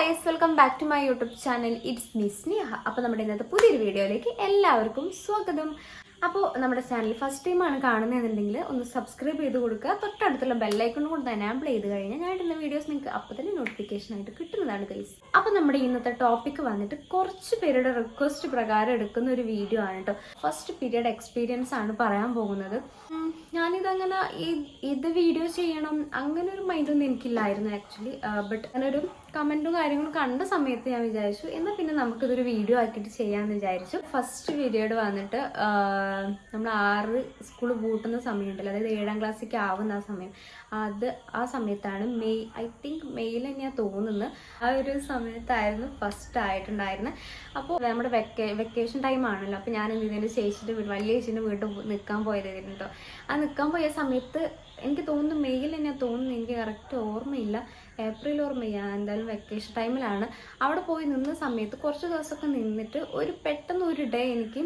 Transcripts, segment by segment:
Guys, welcome back to my YouTube channel. It's me Sneha. അപ്പോൾ നമ്മുടെ ഇന്നത്തെ പുതിയൊരു വീഡിയോയിലേക്ക് എല്ലാവർക്കും സ്വാഗതം. അപ്പോൾ നമ്മുടെ ചാനൽ ഫസ്റ്റ് ടൈമാണ് കാണുന്നതെന്നുണ്ടെങ്കിൽ ഒന്ന് സബ്സ്ക്രൈബ് ചെയ്ത് കൊടുക്കുക. തൊട്ടടുത്തുള്ള ബെല്ലൈക്കൺ കൊണ്ട് തന്നെ എനാബിൾ ചെയ്ത് കഴിഞ്ഞാൽ ഞാൻ ഇടുന്ന വീഡിയോസ് നിങ്ങൾക്ക് അപ്പോൾ തന്നെ നോട്ടിഫിക്കേഷൻ ആയിട്ട് കിട്ടുന്നതാണ് ഗൈസ്. അപ്പോൾ നമ്മുടെ ഇന്നത്തെ ടോപ്പിക്ക് വന്നിട്ട് കുറച്ച് പേരുടെ റിക്വസ്റ്റ് പ്രകാരം എടുക്കുന്ന ഒരു വീഡിയോ ആണ് കേട്ടോ. ഫസ്റ്റ് പീരിയഡ് എക്സ്പീരിയൻസ് ആണ് പറയാൻ പോകുന്നത്. ഞാനിതങ്ങനെ ഇത് വീഡിയോ ചെയ്യണം അങ്ങനെ ഒരു മൈൻഡൊന്നും എനിക്കില്ലായിരുന്നു ആക്ച്വലി. ബട്ട് അങ്ങനെ ഒരു കമൻറ്റും കാര്യങ്ങളും കണ്ട സമയത്ത് ഞാൻ വിചാരിച്ചു എന്നാൽ പിന്നെ നമുക്കിതൊരു വീഡിയോ ആക്കിയിട്ട് ചെയ്യാമെന്ന് വിചാരിച്ചു. ഫസ്റ്റ് പീരിയഡ് വന്നിട്ട് നമ്മൾ 6 സ്കൂൾ പൂട്ടുന്ന സമയമുണ്ടല്ലോ, അതായത് 7ാം ക്ലാസ്സിലേക്ക് ആവുന്ന ആ സമയം, ആ സമയത്താണ് ഐ തിങ്ക് മെയ്യിൽ തന്നെയാണ് തോന്നുന്നത്. ആ ഒരു സമയത്തായിരുന്നു ഫസ്റ്റ് ആയിട്ടുണ്ടായിരുന്നത്. അപ്പോൾ നമ്മുടെ വെക്കേഷൻ ടൈം ആണല്ലോ. അപ്പോൾ ഞാൻ ഇതിൻ്റെ ചേച്ചിൻ്റെ വലിയ ചേച്ചിൻ്റെ വീട്ടിൽ നിൽക്കാൻ പോയതായിരുന്നു കേട്ടോ. ആ നിൽക്കാൻ പോയ സമയത്ത് എനിക്ക് തോന്നുന്നു മെയ്യിൽ തന്നെയാണ് തോന്നുന്നു, എനിക്ക് കറക്റ്റ് ഓർമ്മയില്ല, ഏപ്രിൽ ഓർ മെയ്, എന്തായാലും വെക്കേഷൻ ടൈമിലാണ്. അവിടെ പോയി നിന്ന സമയത്ത് കുറച്ച് ദിവസമൊക്കെ നിന്നിട്ട് പെട്ടെന്ന് ഒരു ഡേ എനിക്ക്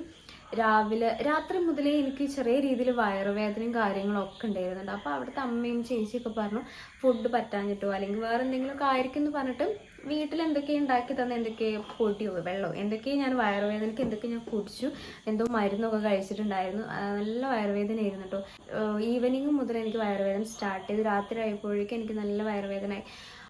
രാത്രി മുതലേ എനിക്ക് ചെറിയ രീതിയിൽ വയറുവേദനയും കാര്യങ്ങളൊക്കെ ഉണ്ടായിരുന്നുണ്ട്. അപ്പോൾ അവിടുത്തെ അമ്മയും ചേച്ചിയൊക്കെ പറഞ്ഞു ഫുഡ് പറ്റാഞ്ഞിട്ടോ അല്ലെങ്കിൽ വേറെ എന്തെങ്കിലുമൊക്കെ ആയിരിക്കും എന്ന് പറഞ്ഞിട്ട് വീട്ടിൽ എന്തൊക്കെയാണ് ഉണ്ടാക്കി തന്നെ, എന്തൊക്കെയോ പൊടിയോ വെള്ളമോ എന്തൊക്കെയോ, ഞാൻ വയറുവേദനയ്ക്ക് എന്തൊക്കെ ഞാൻ കുടിച്ചു, എന്തോ മരുന്നൊക്കെ കഴിച്ചിട്ടുണ്ടായിരുന്നു. നല്ല വയറുവേദന ആയിരുന്നു കേട്ടോ. ഈവനിങ് മുതൽ എനിക്ക് വയറുവേദന സ്റ്റാർട്ട് ചെയ്ത് രാത്രി ആയപ്പോഴേക്കും എനിക്ക് നല്ല വയറുവേദനയായി.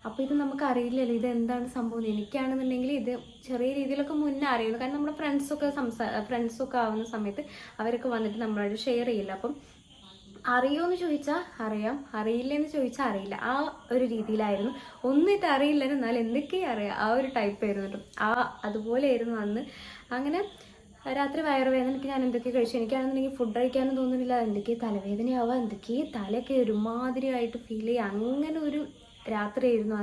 അപ്പോൾ ഇത് നമുക്ക് അറിയില്ലല്ലോ ഇത് എന്താണ് സംഭവം. എനിക്കാണെന്നുണ്ടെങ്കിൽ ഇത് ചെറിയ രീതിയിലൊക്കെ മുന്നേ അറിയുന്നു, കാരണം നമ്മുടെ ഫ്രണ്ട്സൊക്കെ ആവുന്ന സമയത്ത് അവരൊക്കെ വന്നിട്ട് നമ്മളോട് ഷെയർ ചെയ്യില്ല. അപ്പം അറിയുമെന്ന് ചോദിച്ചാൽ അറിയാം, അറിയില്ലെന്ന് ചോദിച്ചാൽ അറിയില്ല, ആ ഒരു രീതിയിലായിരുന്നു. ഒന്നിട്ട് അറിയില്ല എന്നാൽ എന്തൊക്കെയും അറിയാം, ആ ഒരു ടൈപ്പ് ആയിരുന്നു കേട്ടോ. അതുപോലെ ആയിരുന്നു അന്ന്. അങ്ങനെ രാത്രി വയറുവേദനയ്ക്ക് ഞാൻ എന്തൊക്കെ കഴിച്ചു, എനിക്കാണെന്നുണ്ടെങ്കിൽ ഫുഡ് കഴിക്കാനും തോന്നുന്നില്ല, എന്തൊക്കെയോ തലവേദനയാവുക, എന്തൊക്കെയോ തലയൊക്കെ ഒരുമാതിരിയായിട്ട് ഫീൽ ചെയ്യുക, അങ്ങനെ ഒരു രാത്രിയായിരുന്നു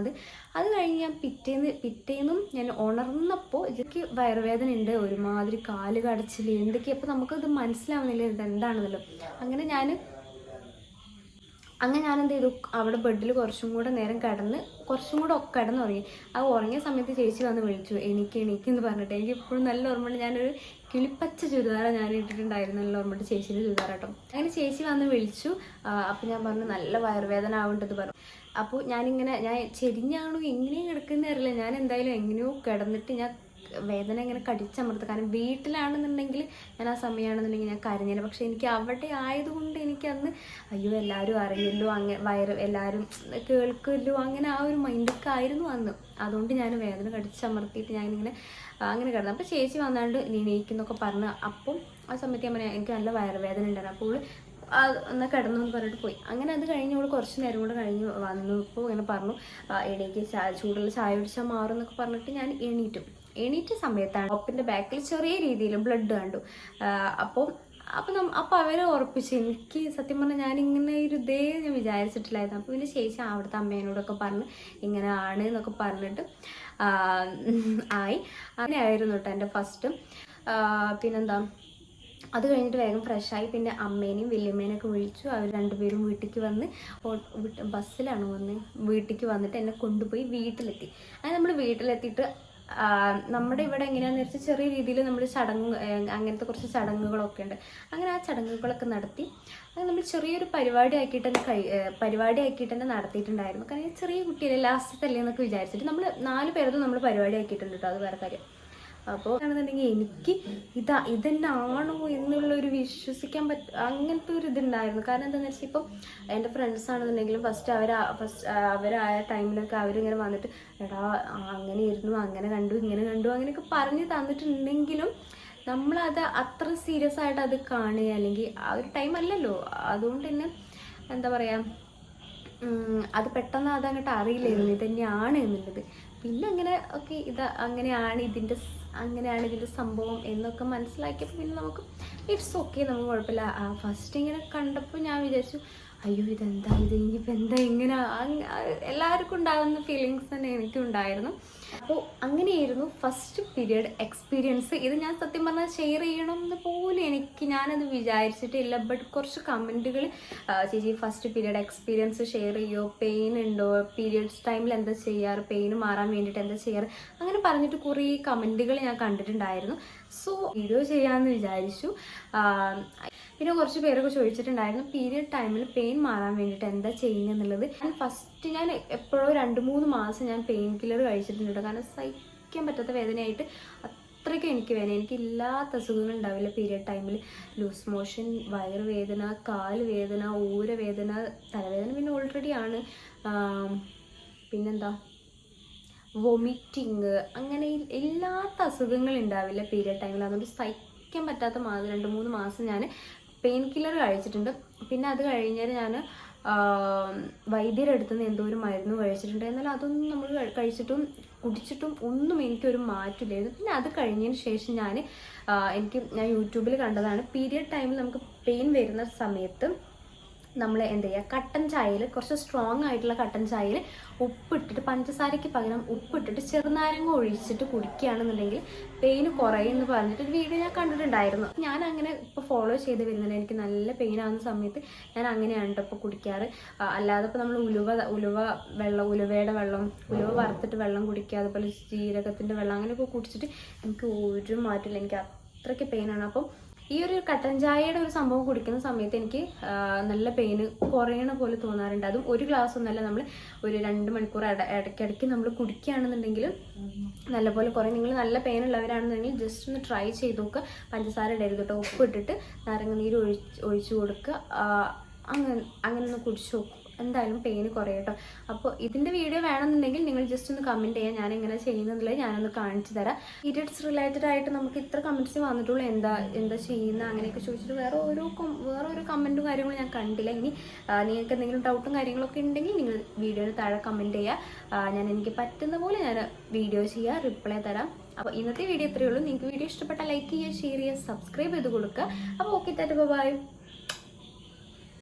അത് കഴിഞ്ഞ് ഞാൻ പിറ്റേന്നും ഞാൻ ഉണർന്നപ്പോൾ ഇതൊക്കെ വയറുവേദന ഉണ്ട്, ഒരുമാതിരി കാല് കടച്ചിൽ എന്തൊക്കെയാണ്. അപ്പോൾ നമുക്കത് മനസ്സിലാവുന്നില്ല ഇതെന്താണെന്നല്ലോ. അങ്ങനെ ഞാൻ എന്ത് ചെയ്തു, അവിടെ ബെഡിൽ കുറച്ചും കൂടെ നേരം കിടന്നുറങ്ങി. ആ ഉറങ്ങിയ സമയത്ത് ചേച്ചി വന്ന് വിളിച്ചു, എണീക്കെന്ന് പറഞ്ഞിട്ട്. എനിക്ക് ഇപ്പോഴും നല്ല ഓർമ്മയുണ്ട്, ഞാനൊരു കിളിപ്പച്ച ചുരിദാറാണ് ഞാൻ ഇട്ടിട്ടുണ്ടായിരുന്നു, നല്ല ഓർമ്മയുണ്ട്, ചേച്ചിയുടെ ചുരിദാർ കേട്ടോ. അങ്ങനെ ചേച്ചി വന്ന് വിളിച്ചു. അപ്പോൾ ഞാൻ പറഞ്ഞു നല്ല വയറുവേദന ആവേണ്ടത് പറഞ്ഞു. അപ്പോൾ ഞാൻ ചെരിഞ്ഞാണോ എങ്ങനെയും കിടക്കുന്നതറിയില്ല, ഞാൻ എന്തായാലും എങ്ങനെയോ കിടന്നിട്ട് ഞാൻ വേദന ഇങ്ങനെ കടിച്ചമർത്തുക. കാരണം വീട്ടിലാണെന്നുണ്ടെങ്കിൽ ഞാൻ ആ സമയമാണെന്നുണ്ടെങ്കിൽ ഞാൻ കരഞ്ഞില്ല. പക്ഷെ എനിക്ക് അവിടെ ആയതുകൊണ്ട് എനിക്കന്ന് അയ്യോ എല്ലാവരും അറിയല്ലോ, എല്ലാവരും കേൾക്കുമല്ലോ, അങ്ങനെ ആ ഒരു മൈൻഡൊക്കെ ആയിരുന്നു അന്ന്. അതുകൊണ്ട് ഞാൻ വേദന കടിച്ചമർത്തിയിട്ട് ഞാനിങ്ങനെ അങ്ങനെ കിടന്നു. അപ്പോൾ ചേച്ചി വന്നാണ്ട് നീക്കുന്നൊക്കെ പറഞ്ഞ്. അപ്പം ആ സമയത്ത് ഞാൻ പറയാം എനിക്ക് നല്ല വയറുവേദന ഉണ്ടായിരുന്നു. അപ്പോൾ എന്നാൽ കിടന്നു എന്ന് പറഞ്ഞിട്ട് പോയി. അങ്ങനെ അത് കഴിഞ്ഞ് ഇവിടെ കുറച്ച് നേരം കൂടെ കഴിഞ്ഞ് വന്നപ്പോൾ ഇങ്ങനെ പറഞ്ഞു എണീക്ക്, ചൂടുള്ള ചായ കുടിച്ചാൽ മാറും എന്നൊക്കെ പറഞ്ഞിട്ട് ഞാൻ എണീറ്റ സമയത്താണ് ടോപ്പിൻ്റെ ബാക്കിൽ ചെറിയ രീതിയിൽ ബ്ലഡ് കണ്ടു. അപ്പോൾ അവർ ഉറപ്പിച്ചു. എനിക്ക് സത്യം പറഞ്ഞാൽ ഞാനിങ്ങനെ ഒരു ഞാൻ വിചാരിച്ചിട്ടില്ലായിരുന്നു. അപ്പോൾ പിന്നെ ചേച്ചി അവിടുത്തെ അമ്മേനോടൊക്കെ പറഞ്ഞ് ഇങ്ങനെ ആണ് എന്നൊക്കെ പറഞ്ഞിട്ട് അങ്ങനെ ആയിരുന്നു കേട്ടോ എൻ്റെ ഫസ്റ്റ്. പിന്നെന്താ, അത് കഴിഞ്ഞിട്ട് വേഗം ഫ്രഷായി പിന്നെ അമ്മേനെയും വല്യമ്മേനെയൊക്കെ വിളിച്ചു. അവർ രണ്ടുപേരും വീട്ടിലേക്ക് വന്ന് ബസ്സിലാണ് വീട്ടിലേക്ക് വന്നിട്ട് എന്നെ കൊണ്ടുപോയി വീട്ടിലെത്തി. അങ്ങനെ നമ്മൾ വീട്ടിലെത്തിയിട്ട് നമ്മുടെ ഇവിടെ എങ്ങനെയാണെന്ന് വെച്ചാൽ ചെറിയ രീതിയിൽ നമ്മൾ അങ്ങനത്തെ കുറച്ച് ചടങ്ങുകളൊക്കെ ഉണ്ട്. അങ്ങനെ ആ ചടങ്ങുകളൊക്കെ നടത്തി അങ്ങനെ നമ്മൾ ചെറിയൊരു പരിപാടി ആക്കിയിട്ട് തന്നെ നടത്തിയിട്ടുണ്ടായിരുന്നു. കാരണം ചെറിയ കുട്ടിയല്ലേ ലാസ്റ്റ് തല്ലേ എന്നൊക്കെ വിചാരിച്ചിട്ട് നമ്മൾ 4 പേരതും നമ്മൾ പരിപാടി ആക്കിയിട്ടുണ്ട് കേട്ടോ. അത് വേറെ കാര്യം. അപ്പോൾ ആണെന്നുണ്ടെങ്കിൽ എനിക്ക് ഇതെന്നാണോ എന്നുള്ളൊരു വിശ്വസിക്കാൻ അങ്ങനത്തെ ഒരു ഇതുണ്ടായിരുന്നു. കാരണം എന്താണെന്ന് വെച്ചാൽ ഇപ്പം എൻ്റെ ഫ്രണ്ട്സ് ആണെന്നുണ്ടെങ്കിലും ഫസ്റ്റ് അവരായ ടൈമിലൊക്കെ അവരിങ്ങനെ വന്നിട്ട് എടാ അങ്ങനെയായിരുന്നു, അങ്ങനെ കണ്ടു ഇങ്ങനെ കണ്ടു അങ്ങനെയൊക്കെ പറഞ്ഞ് തന്നിട്ടുണ്ടെങ്കിലും നമ്മളത് അത്ര സീരിയസ് ആയിട്ട് അത് കാണുക അല്ലെങ്കിൽ ആ ഒരു ടൈം അല്ലല്ലോ. അതുകൊണ്ട് തന്നെ എന്താ പറയുക, അത് പെട്ടെന്ന് അതങ്ങോട്ട് അറിയില്ലായിരുന്നു ഇതന്നെയാണ് എന്നുള്ളത്. പിന്നെ അങ്ങനെ ഓക്കെ അങ്ങനെയാണ് ഇതിൻ്റെ സംഭവം എന്നൊക്കെ മനസ്സിലാക്കിയപ്പോൾ പിന്നെ നമുക്ക് ഇറ്റ്സ് ഓക്കെ, നമുക്ക് കുഴപ്പമില്ല. ഫസ്റ്റ് ഇങ്ങനെ കണ്ടപ്പോൾ ഞാൻ വിചാരിച്ചു അയ്യോ ഇതെന്താ ഇനിയിപ്പോൾ എന്താ ഇങ്ങനെ, എല്ലാവർക്കും ഉണ്ടാകുന്ന ഫീലിങ്സ് തന്നെ എനിക്കും ഉണ്ടായിരുന്നു. അപ്പോൾ അങ്ങനെയായിരുന്നു ഫസ്റ്റ് പീരിയഡ് എക്സ്പീരിയൻസ്. ഇത് ഞാൻ സത്യം പറഞ്ഞാൽ ഷെയർ ചെയ്യണമെന്ന് പോലും ഞാനത് വിചാരിച്ചിട്ടില്ല. ബട്ട് കുറച്ച് കമൻറ്റുകൾ ചേച്ചി ഫസ്റ്റ് പീരിയഡ് എക്സ്പീരിയൻസ് ഷെയർ ചെയ്യുമോ, പെയിൻ ഉണ്ടോ, പീരിയഡ്സ് ടൈമിൽ എന്താ ചെയ്യാറ്, പെയിൻ മാറാൻ വേണ്ടിയിട്ട് എന്താ ചെയ്യാറ്, അങ്ങനെ പറഞ്ഞിട്ട് കുറേ കമൻറ്റുകൾ ഞാൻ കണ്ടിട്ടുണ്ടായിരുന്നു. സോ വീഡിയോ ചെയ്യാമെന്ന് വിചാരിച്ചു. പിന്നെ കുറച്ച് പേരൊക്കെ ചോദിച്ചിട്ടുണ്ടായിരുന്നു പീരിയഡ് ടൈമിൽ പെയിൻ മാറാൻ വേണ്ടിയിട്ട് എന്താ ചെയ്യുന്നത് എന്നുള്ളത്. ഞാൻ എപ്പോഴോ 2-3 മാസം ഞാൻ പെയിൻ കില്ലർ കഴിച്ചിട്ടുണ്ട്. കാരണം സഹിക്കാൻ പറ്റാത്ത വേദനയായിട്ട് അത്രയ്ക്ക് എനിക്ക് വേദന. എനിക്കില്ലാത്ത അസുഖങ്ങൾ ഉണ്ടാവില്ല പീരിയഡ് ടൈമിൽ. ലൂസ് മോഷൻ, വയറുവേദന, കാല് വേദന, ഊരവേദന, തലവേദന പിന്നെ ഓൾറെഡി ആണ്. പിന്നെന്താ വൊമിറ്റിങ്, അങ്ങനെ ഇല്ലാത്ത അസുഖങ്ങൾ ഉണ്ടാവില്ല പീരിയഡ് ടൈമിൽ. അതുകൊണ്ട് സഹിക്കാൻ പറ്റാത്ത 2-3 മാസം ഞാൻ പെയിൻ കില്ലർ കഴിച്ചിട്ടുണ്ട്. പിന്നെ അത് കഴിഞ്ഞാൽ ഞാൻ വൈദ്യരുടെ അടുത്ത് നിന്ന് എന്തോ ഒരു മരുന്ന് കഴിച്ചിട്ടുണ്ട്. എന്നാലും അതൊന്നും നമ്മൾ കഴിച്ചിട്ടും കുടിച്ചിട്ടും ഒന്നും എനിക്കൊരു മാറ്റില്ലായിരുന്നു. പിന്നെ അത് കഴിഞ്ഞതിന് ശേഷം ഞാൻ യൂട്യൂബിൽ കണ്ടതാണ് പീരിയഡ് ടൈമിൽ നമുക്ക് പെയിൻ വരുന്ന സമയത്ത് നമ്മൾ എന്ത് ചെയ്യുക, കട്ടൻ ചായയിൽ, കുറച്ച് സ്ട്രോങ് ആയിട്ടുള്ള കട്ടൻ ചായയിൽ ഉപ്പിട്ടിട്ട്, പഞ്ചസാരയ്ക്ക് പകരം ഉപ്പിട്ടിട്ട് ചെറുനാരങ്ങ ഒഴിച്ചിട്ട് കുടിക്കുകയാണെന്നുണ്ടെങ്കിൽ പെയിൻ കുറയുമെന്ന് പറഞ്ഞിട്ട് ഒരു വീഡിയോ ഞാൻ കണ്ടിട്ടുണ്ടായിരുന്നു. ഞാൻ അങ്ങനെ ഇപ്പോൾ ഫോളോ ചെയ്ത് വരുന്നുണ്ട്. എനിക്ക് നല്ല പെയിൻ ആകുന്ന സമയത്ത് ഞാൻ അങ്ങനെയാണ് കേട്ടോ ഇപ്പോൾ കുടിക്കാറ്. അല്ലാതെ ഇപ്പോൾ നമ്മൾ ഉലുവയുടെ വെള്ളം, ഉലുവ വറുത്തിട്ട് വെള്ളം കുടിക്കുക, അതുപോലെ ജീരകത്തിൻ്റെ വെള്ളം അങ്ങനെയൊക്കെ കുടിച്ചിട്ട് എനിക്ക് ഒരു മാറ്റമില്ല. എനിക്ക് അത്രയ്ക്ക് പെയിനാണ്. അപ്പം ഈ ഒരു കട്ടൻ ചായയുടെ ഒരു സംഭവം കുടിക്കുന്ന സമയത്ത് എനിക്ക് നല്ല പെയിന് കുറയണ പോലെ തോന്നാറുണ്ട്. അതും ഒരു ഗ്ലാസ് ഒന്നല്ല, നമ്മൾ ഒരു 2 മണിക്കൂർ ഇടയ്ക്കിടയ്ക്ക് നമ്മൾ കുടിക്കുകയാണെന്നുണ്ടെങ്കിൽ നല്ലപോലെ കുറയും. നിങ്ങൾ നല്ല പെയിൻ ഉള്ളവരാണെന്നുണ്ടെങ്കിൽ ജസ്റ്റ് ഒന്ന് ട്രൈ ചെയ്ത് നോക്കുക. പഞ്ചസാര ഇടരുത് കേട്ടോ, ഉപ്പിട്ടിട്ട് നാരങ്ങനീര് ഒഴിച്ചു കൊടുക്കുക. അങ്ങനെ ഒന്ന് കുടിച്ചു നോക്കും, എന്തായാലും പെയിന് കുറയും കേട്ടോ. അപ്പോൾ ഇതിൻ്റെ വീഡിയോ വേണമെന്നുണ്ടെങ്കിൽ നിങ്ങൾ ജസ്റ്റ് ഒന്ന് കമൻറ്റ് ചെയ്യാം, ഞാൻ എങ്ങനെ ചെയ്യുന്നതിൽ ഞാനൊന്ന് കാണിച്ചു തരാം. പീരിയഡ്സ് റിലേറ്റഡ് ആയിട്ട് നമുക്ക് ഇത്ര കമൻറ്റ്സ് വന്നിട്ടുള്ളൂ, എന്താ ചെയ്യുന്ന അങ്ങനെയൊക്കെ ചോദിച്ചിട്ട് വേറെ ഒരു കമൻറ്റും കാര്യങ്ങളും ഞാൻ കണ്ടില്ല. ഇനി നിങ്ങൾക്ക് എന്തെങ്കിലും ഡൗട്ടും കാര്യങ്ങളൊക്കെ ഉണ്ടെങ്കിൽ നിങ്ങൾ വീഡിയോയിൽ താഴെ കമൻറ്റ് ചെയ്യുക. എനിക്ക് പറ്റുന്ന പോലെ ഞാൻ വീഡിയോ ചെയ്യുക, റിപ്ലൈ തരാം. അപ്പോൾ ഇന്നത്തെ വീഡിയോ ഇത്രയേ ഉള്ളൂ. നിങ്ങൾക്ക് വീഡിയോ ഇഷ്ടപ്പെട്ടാൽ ലൈക്ക് ചെയ്യുക, ഷെയർ ചെയ്യുക, സബ്സ്ക്രൈബ് ചെയ്ത് കൊടുക്കുക. അപ്പോൾ ഓക്കെ, ബൈ.